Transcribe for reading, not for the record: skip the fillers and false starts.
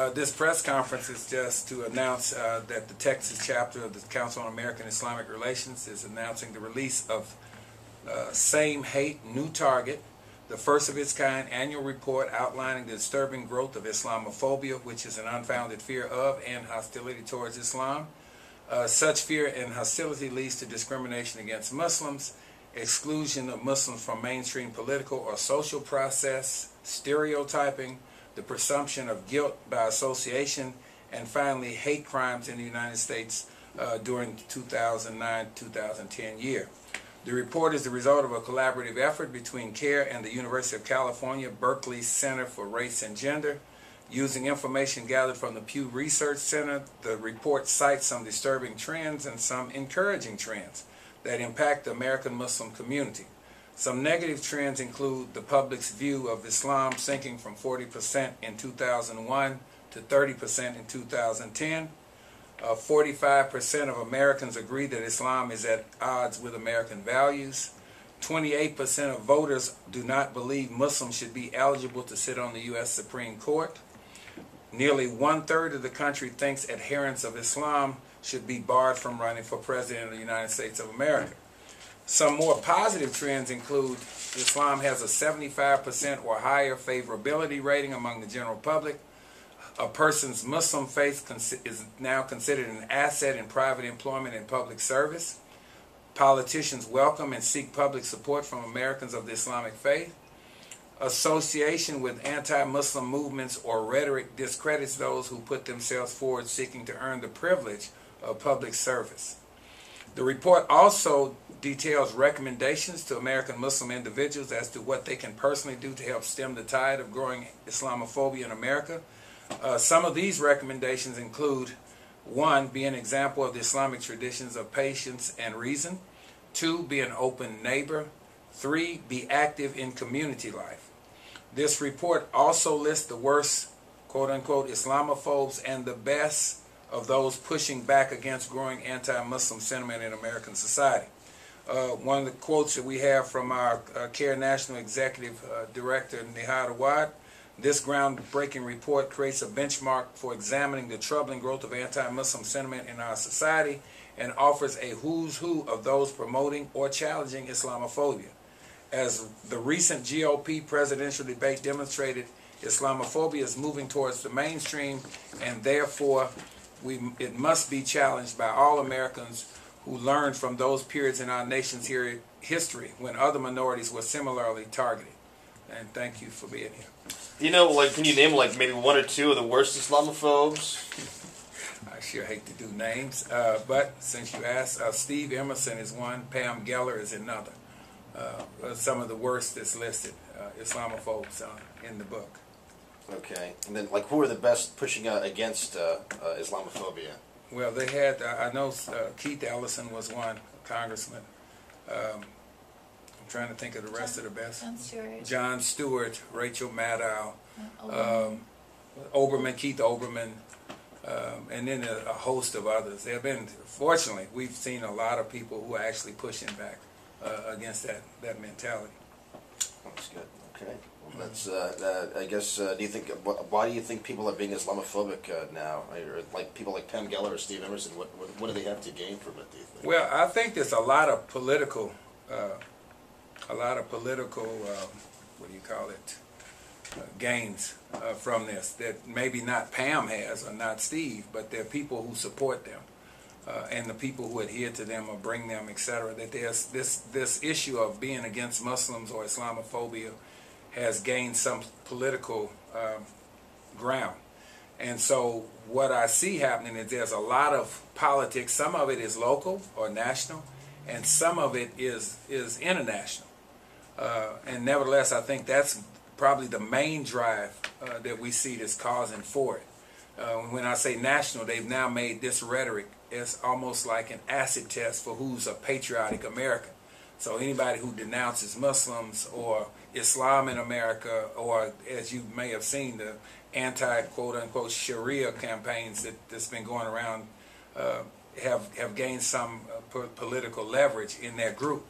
This press conference is just to announce that the Texas chapter of the Council on American Islamic Relations is announcing the release of Same Hate, New Target, the first of its kind annual report outlining the disturbing growth of Islamophobia, which is an unfounded fear of and hostility towards Islam. Such fear and hostility leads to discrimination against Muslims, exclusion of Muslims from mainstream political or social process, stereotyping, the presumption of guilt by association, and finally hate crimes in the United States during the 2009-2010 year. The report is the result of a collaborative effort between CAIR and the University of California, Berkeley Center for Race and Gender. Using information gathered from the Pew Research Center, the report cites some disturbing trends and some encouraging trends that impact the American Muslim community. Some negative trends include the public's view of Islam sinking from 40% in 2001 to 30% in 2010. 45% of Americans agree that Islam is at odds with American values. 28% of voters do not believe Muslims should be eligible to sit on the U.S. Supreme Court. Nearly one-third of the country thinks adherents of Islam should be barred from running for President of the United States of America. Some more positive trends include Islam has a 75% or higher favorability rating among the general public. A person's Muslim faith is now considered an asset in private employment and public service. Politicians welcome and seek public support from Americans of the Islamic faith. Association with anti-Muslim movements or rhetoric discredits those who put themselves forward seeking to earn the privilege of public service. The report also details recommendations to American Muslim individuals as to what they can personally do to help stem the tide of growing Islamophobia in America. Some of these recommendations include: 1. Be an example of the Islamic traditions of patience and reason. 2. Be an open neighbor. 3. Be active in community life. This report also lists the worst, quote-unquote, Islamophobes and the best of those pushing back against growing anti-Muslim sentiment in American society. One of the quotes that we have from our CAIR National Executive Director, Nihad Awad: this groundbreaking report creates a benchmark for examining the troubling growth of anti-Muslim sentiment in our society and offers a who's who of those promoting or challenging Islamophobia. As the recent GOP presidential debate demonstrated, Islamophobia is moving towards the mainstream, and therefore it must be challenged by all Americans who learned from those periods in our nation's history when other minorities were similarly targeted. And thank you for being here. You know, can you name maybe one or two of the worst Islamophobes? I sure hate to do names, but since you asked, Steve Emerson is one, Pam Geller is another. Some of the worst that's listed, Islamophobes in the book. Okay, and then who are the best pushing against Islamophobia? Well, they had, I know Keith Ellison was one, congressman. I'm trying to think of the rest of the best. John Stewart, Rachel Maddow, Oberman, Keith Oberman, and then a host of others. There have been, fortunately, we've seen a lot of people who are actually pushing back against that mentality. That's good. Okay. Well, that's, I guess, do you think, why do you think people are being Islamophobic now? Or people like Pam Geller or Steve Emerson, what do they have to gain from it, do you think? Well, I think there's a lot of political, what do you call it, gains from this that maybe not Pam has or not Steve, but there are people who support them. And the people who adhere to them or bring them, etc., that there's this issue of being against Muslims or Islamophobia has gained some political ground. And so what I see happening is there's a lot of politics. Some of it is local or national, and some of it is international. And nevertheless, I think that's probably the main drive that we see that's causing for it. When I say national, they've now made this rhetoric as almost like an acid test for who's a patriotic American. So anybody who denounces Muslims or Islam in America, or as you may have seen, the anti-quote-unquote Sharia campaigns that's been going around have gained some political leverage in their groups.